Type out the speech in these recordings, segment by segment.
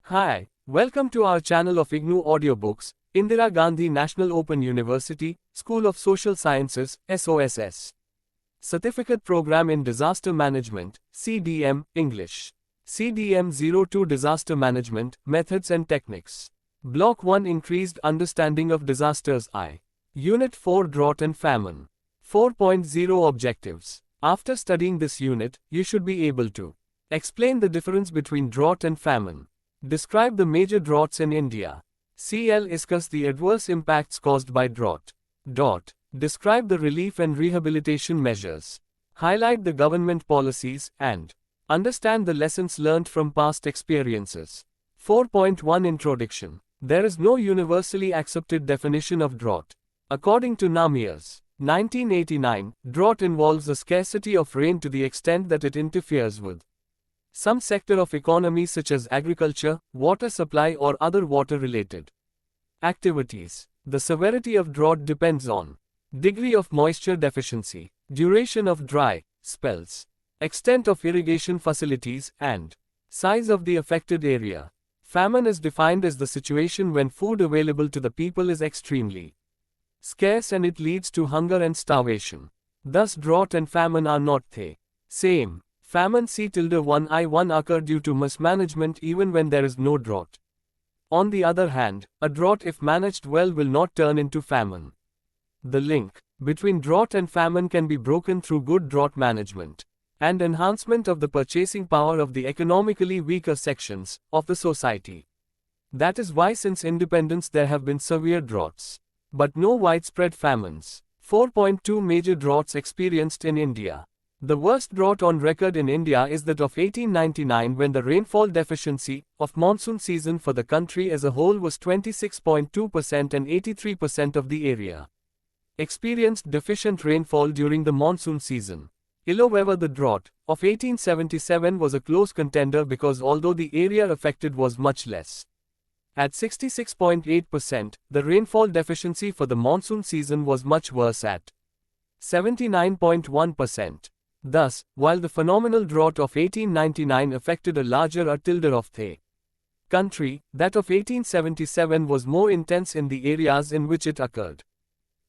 Hi, welcome to our channel of IGNOU audiobooks, Indira Gandhi National Open University, School of Social Sciences, SOSS. Certificate Program in Disaster Management, CDM, English. CDM 02 Disaster Management, Methods and Techniques. Block-1 Increased Understanding of Disasters I. Unit-4 Drought and Famine. 4.0 Objectives. After studying this unit, you should be able to explain the difference between drought and famine. Describe the major droughts in India. Discuss the adverse impacts caused by drought. Describe the relief and rehabilitation measures. Highlight the government policies and understand the lessons learned from past experiences. 4.1 Introduction. There is no universally accepted definition of drought. According to Namias, 1989, drought involves a scarcity of rain to the extent that it interferes with some sector of economy such as agriculture, water supply or other water-related activities. The severity of drought depends on degree of moisture deficiency, duration of dry spells, extent of irrigation facilities, and size of the affected area. Famine is defined as the situation when food available to the people is extremely scarce and it leads to hunger and starvation. Thus drought and famine are not the same. Famine C-1I1 occur due to mismanagement even when there is no drought. On the other hand, a drought if managed well will not turn into famine. The link between drought and famine can be broken through good drought management and enhancement of the purchasing power of the economically weaker sections of the society. That is why since independence there have been severe droughts, but no widespread famines. 4.2 Major droughts experienced in India. The worst drought on record in India is that of 1899 when the rainfall deficiency of monsoon season for the country as a whole was 26.2% and 83% of the area experienced deficient rainfall during the monsoon season. However, the drought of 1877 was a close contender because although the area affected was much less, at 66.8%, the rainfall deficiency for the monsoon season was much worse at 79.1%. Thus, while the phenomenal drought of 1899 affected a larger of the country, that of 1877 was more intense in the areas in which it occurred.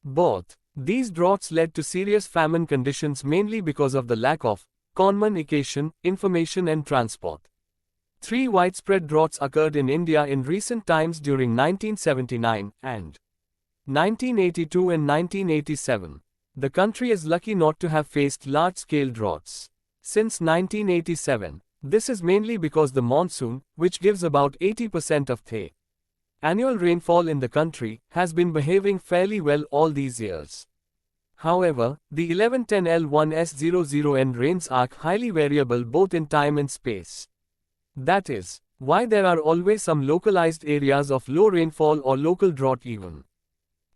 Both these droughts led to serious famine conditions mainly because of the lack of communication, information and transport. 3 widespread droughts occurred in India in recent times during 1979 and 1982 and 1987. The country is lucky not to have faced large-scale droughts since 1987. This is mainly because the monsoon, which gives about 80% of the annual rainfall in the country, has been behaving fairly well all these years. However, the 1110L1S00N rains are highly variable both in time and space. That is why there are always some localized areas of low rainfall or local drought even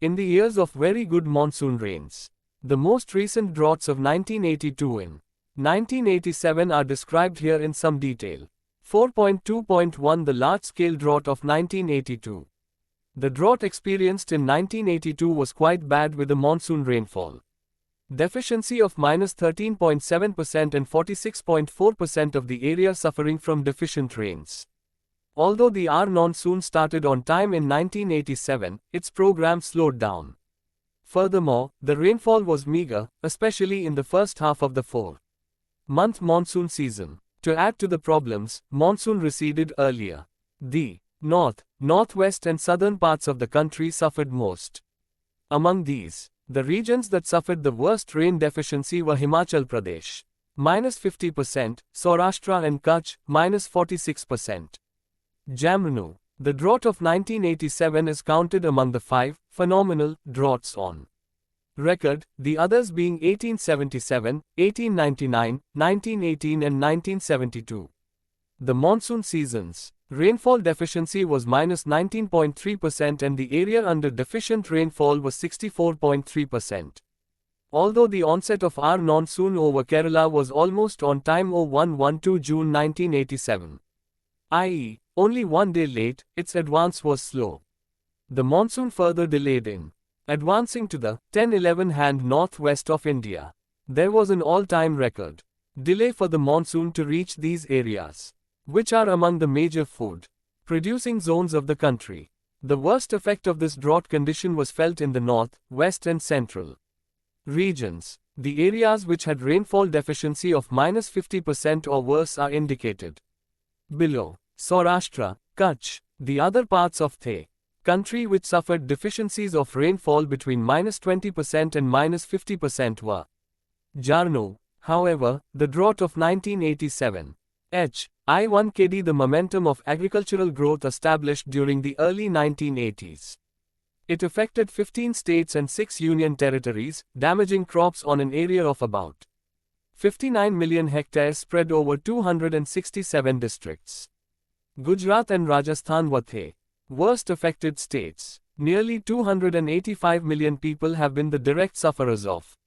in the years of very good monsoon rains. The most recent droughts of 1982 and 1987 are described here in some detail. 4.2.1 The large-scale drought of 1982. The drought experienced in 1982 was quite bad with the monsoon rainfall deficiency of -13.7% and 46.4% of the area suffering from deficient rains. Although the monsoon started on time in 1987, its program slowed down. Furthermore, the rainfall was meager, especially in the first half of the 4-month monsoon season. To add to the problems, monsoon receded earlier. The north, northwest and southern parts of the country suffered most. Among these, the regions that suffered the worst rain deficiency were Himachal Pradesh, -50%, Saurashtra and Kutch, -46%. Jammu. The drought of 1987 is counted among the 5 phenomenal droughts on record, the others being 1877, 1899, 1918 and 1972. The monsoon seasons. Rainfall deficiency was -19.3% and the area under deficient rainfall was 64.3%. Although the onset of our monsoon over Kerala was almost on time 0112 June 1987. i.e., only one day late, its advance was slow. The monsoon further delayed in advancing to the 10-11 hand northwest of India. There was an all-time record delay for the monsoon to reach these areas, which are among the major food producing zones of the country. The worst effect of this drought condition was felt in the north, west and central regions. The areas which had rainfall deficiency of -50% or worse are indicated below. Saurashtra, Kutch, the other parts of the country which suffered deficiencies of rainfall between -20% and -50% were Jarno. However, the drought of 1987 H.I.1 the momentum of agricultural growth established during the early 1980s. It affected 15 states and 6 union territories, damaging crops on an area of about 59 million hectares spread over 267 districts. Gujarat and Rajasthan were the worst affected states. Nearly 285 million people have been the direct sufferers of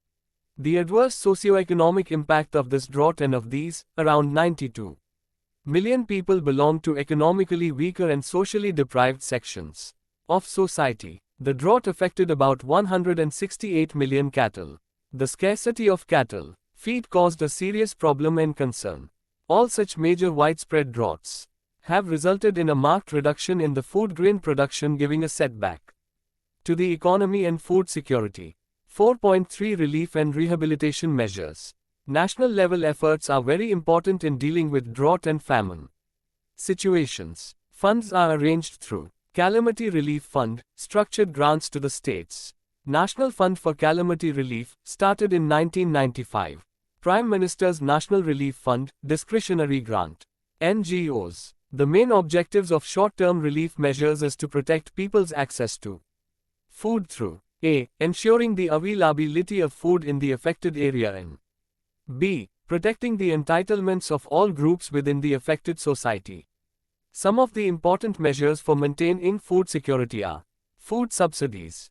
the adverse socio-economic impact of this drought, and of these, around 92 million people belong to economically weaker and socially deprived sections of society. The drought affected about 168 million cattle. The scarcity of cattle feed caused a serious problem and concern. All such major widespread droughts have resulted in a marked reduction in the food grain production, giving a setback to the economy and food security. 4.3 Relief and rehabilitation measures. National level efforts are very important in dealing with drought and famine situations. Funds are arranged through Calamity Relief Fund, structured grants to the states. National Fund for Calamity Relief, started in 1995. Prime Minister's National Relief Fund, discretionary grant. NGOs. The main objectives of short-term relief measures is to protect people's access to food through A. Ensuring the availability of food in the affected area, and B. Protecting the entitlements of all groups within the affected society. Some of the important measures for maintaining food security are food subsidies.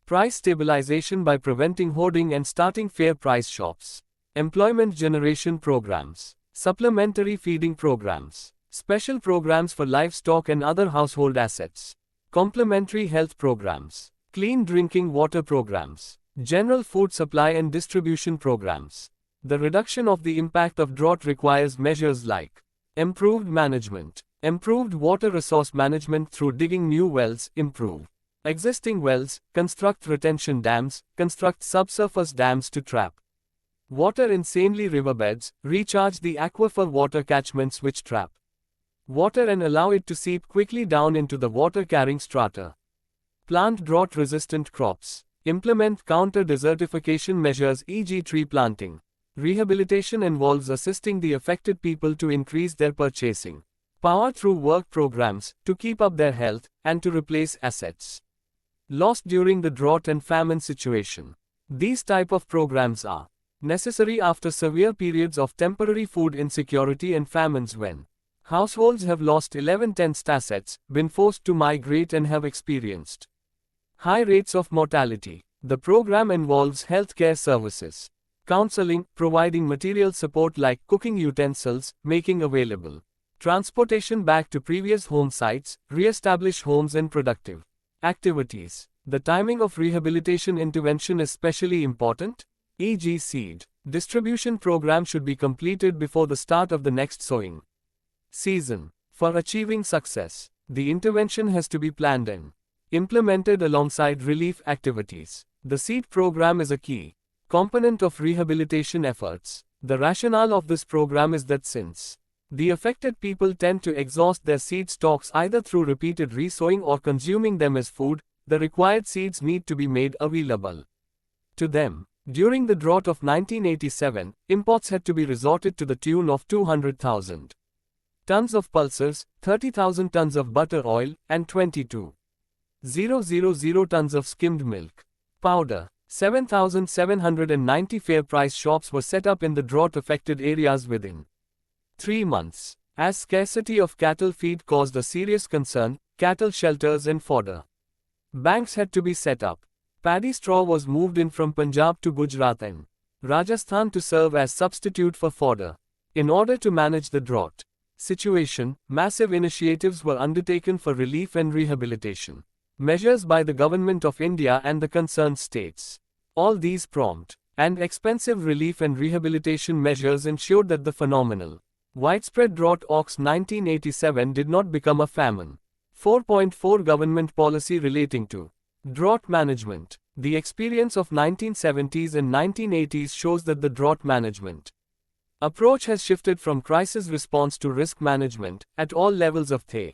Price stabilization by preventing hoarding and starting fair price shops. Employment generation programs. Supplementary feeding programs. Special programs for livestock and other household assets. Complementary health programs. Clean drinking water programs. General food supply and distribution programs. The reduction of the impact of drought requires measures like improved management. Improved water resource management through digging new wells, improve existing wells, construct retention dams, construct subsurface dams to trap water in sandy riverbeds, recharge the aquifer water catchments which trap water and allow it to seep quickly down into the water-carrying strata. Plant drought-resistant crops. Implement counter-desertification measures, e.g. tree planting. Rehabilitation involves assisting the affected people to increase their purchasing power through work programs, to keep up their health, and to replace assets lost during the drought and famine situation. These type of programs are necessary after severe periods of temporary food insecurity and famines, when households have lost 11/10 assets, been forced to migrate, and have experienced high rates of mortality. The program involves healthcare services, counseling, providing material support like cooking utensils, making available transportation back to previous home sites, re-establish homes and productive activities. The timing of rehabilitation intervention is especially important, e.g. seed distribution program should be completed before the start of the next sowing season. For achieving success, the intervention has to be planned and implemented alongside relief activities. The seed program is a key component of rehabilitation efforts. The rationale of this program is that since the affected people tend to exhaust their seed stocks either through repeated resowing or consuming them as food, the required seeds need to be made available to them. During the drought of 1987, imports had to be resorted to the tune of 200,000 tons of pulses, 30,000 tons of butter oil, and 22,000 tons of skimmed milk powder. 7,790 fair price shops were set up in the drought-affected areas within 3 months. As scarcity of cattle feed caused a serious concern, cattle shelters and fodder banks had to be set up. Paddy straw was moved in from Punjab to Gujarat and Rajasthan to serve as substitute for fodder. In order to manage the drought situation, massive initiatives were undertaken for relief and rehabilitation measures by the Government of India and the concerned states. All these prompt and expensive relief and rehabilitation measures ensured that the phenomenal Widespread drought ox 1987 did not become a famine. 4.4 Government policy relating to drought management. The experience of 1970s and 1980s shows that the drought management approach has shifted from crisis response to risk management at all levels of the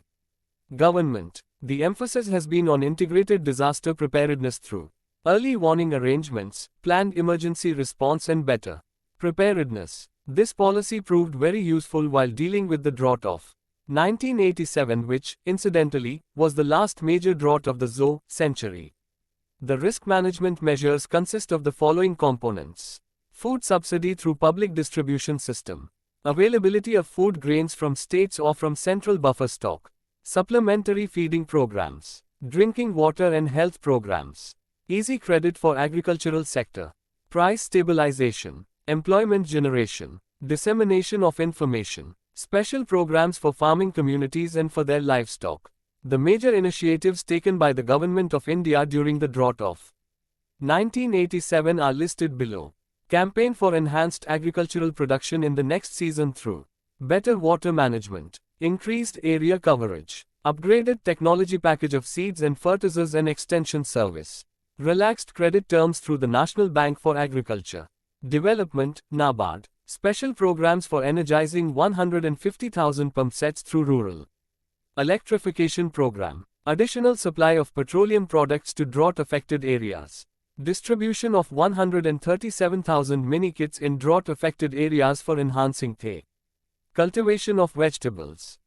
government. The emphasis has been on integrated disaster preparedness through early warning arrangements, planned emergency response and better preparedness. This policy proved very useful while dealing with the drought of 1987, which, incidentally, was the last major drought of the century. The risk management measures consist of the following components: food subsidy through public distribution system, availability of food grains from states or from central buffer stock, supplementary feeding programs, drinking water and health programs, easy credit for agricultural sector, price stabilization, employment generation, dissemination of information, special programs for farming communities and for their livestock. The major initiatives taken by the Government of India during the drought of 1987 are listed below. Campaign for enhanced agricultural production in the next season through better water management, increased area coverage, upgraded technology package of seeds and fertilizers and extension service, relaxed credit terms through the National Bank for Agriculture Development, NABARD, special programs for energizing 150,000 pump sets through rural electrification program, additional supply of petroleum products to drought-affected areas, distribution of 137,000 mini-kits in drought-affected areas for enhancing the cultivation of vegetables,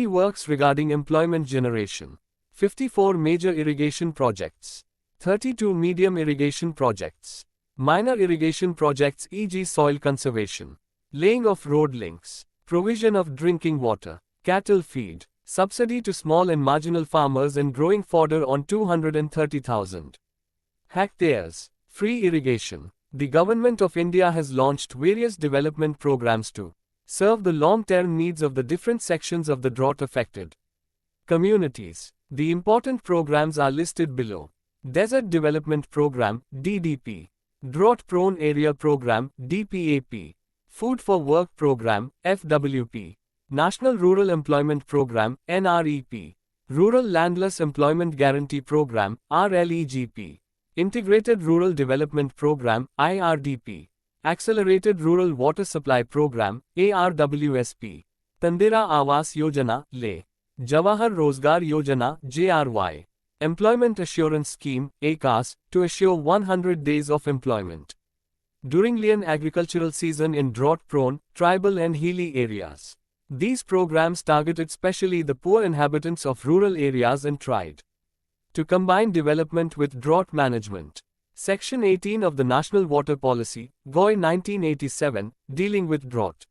works regarding employment generation, 54 major irrigation projects, 32 medium irrigation projects, minor irrigation projects e.g. soil conservation, laying of road links, provision of drinking water, cattle feed, subsidy to small and marginal farmers and growing fodder on 230,000 hectares, free irrigation. The Government of India has launched various development programs to serve the long-term needs of the different sections of the drought-affected communities. The important programs are listed below. Desert Development Program, DDP. Drought-Prone Area Program, DPAP. Food for Work Program, FWP. National Rural Employment Program, NREP. Rural Landless Employment Guarantee Program, RLEGP. Integrated Rural Development Program, IRDP. Accelerated Rural Water Supply Program, ARWSP. Indira Awas Yojana, LE. Jawahar Rozgar Yojana, JRY. Employment Assurance Scheme, ACAS, to assure 100 days of employment during lean agricultural season in drought-prone, tribal and hilly areas. These programs targeted specially the poor inhabitants of rural areas and tried to combine development with drought management. Section 18 of the National Water Policy, GOI 1987, dealing with drought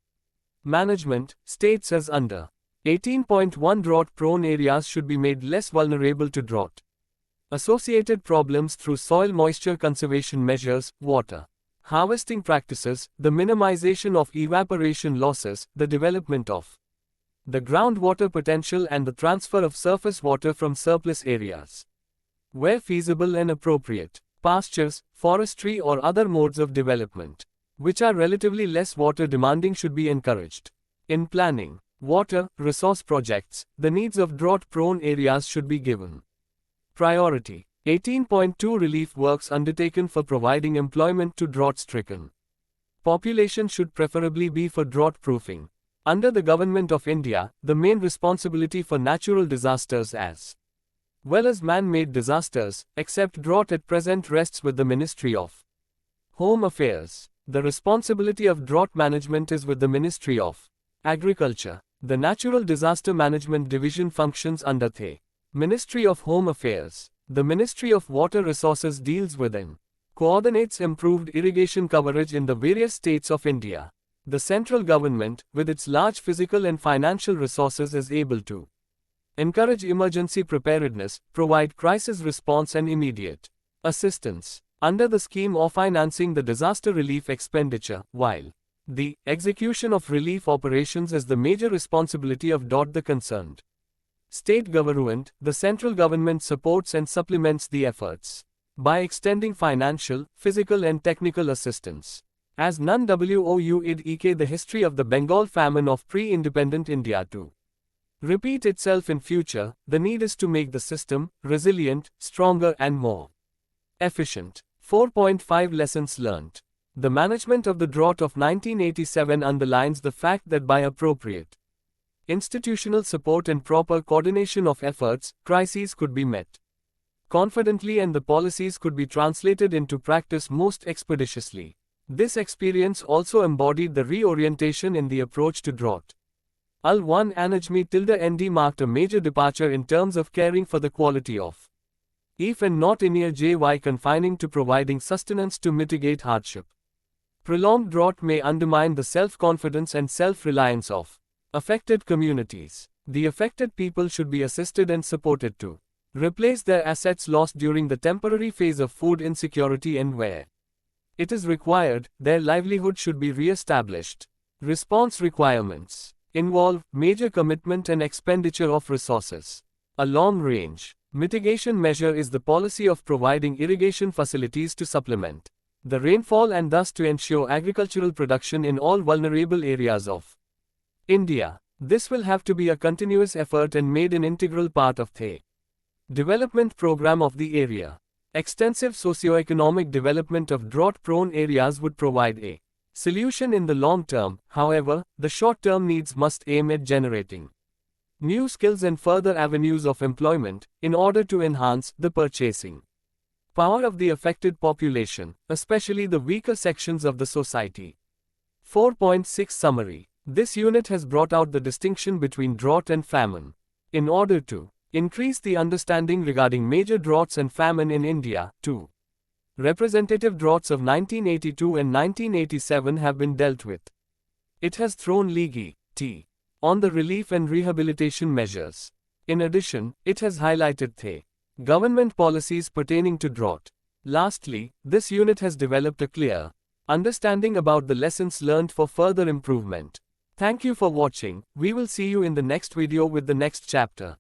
management, states as under 18.1 drought-prone areas should be made less vulnerable to drought associated problems through soil moisture conservation measures, water harvesting practices, the minimization of evaporation losses, the development of the groundwater potential and the transfer of surface water from surplus areas, where feasible and appropriate, pastures, forestry or other modes of development, which are relatively less water demanding, should be encouraged. In planning water resource projects, the needs of drought-prone areas should be given priority. 18.2 Relief works undertaken for providing employment to drought-stricken population should preferably be for drought-proofing. Under the Government of India, the main responsibility for natural disasters as well as man-made disasters, except drought at present, rests with the Ministry of Home Affairs. The responsibility of drought management is with the Ministry of Agriculture. The Natural Disaster Management Division functions under the Ministry of Home Affairs. The Ministry of Water Resources deals with and coordinates improved irrigation coverage in the various states of India. The central government, with its large physical and financial resources, is able to encourage emergency preparedness, provide crisis response and immediate assistance under the scheme of financing the disaster relief expenditure, while the execution of relief operations is the major responsibility of the concerned state government. The central government supports and supplements the efforts by extending financial, physical and technical assistance. As none would the history of the Bengal famine of pre-independent India to repeat itself in future, the need is to make the system resilient, stronger and more efficient. 4.5 Lessons learned. The management of the drought of 1987 underlines the fact that by appropriate institutional support and proper coordination of efforts, crises could be met confidently and the policies could be translated into practice most expeditiously. This experience also embodied the reorientation in the approach to drought. Al-1 Anajmi-ND marked a major departure in terms of caring for the quality of if and not in confining to providing sustenance to mitigate hardship. Prolonged drought may undermine the self-confidence and self-reliance of affected communities. The affected people should be assisted and supported to replace their assets lost during the temporary phase of food insecurity and where it is required, their livelihood should be re-established. Response requirements involve major commitment and expenditure of resources. A long-range mitigation measure is the policy of providing irrigation facilities to supplement the rainfall and thus to ensure agricultural production in all vulnerable areas of India. This will have to be a continuous effort and made an integral part of the development program of the area. Extensive socio-economic development of drought-prone areas would provide a solution in the long term. However, the short-term needs must aim at generating new skills and further avenues of employment in order to enhance the purchasing power of the affected population, especially the weaker sections of the society. 4.6 Summary. This unit has brought out the distinction between drought and famine. In order to increase the understanding regarding major droughts and famine in India, too, representative droughts of 1982 and 1987 have been dealt with. It has thrown light on the relief and rehabilitation measures. In addition, it has highlighted the government policies pertaining to drought. Lastly, this unit has developed a clear understanding about the lessons learned for further improvement. Thank you for watching. We will see you in the next video with the next chapter.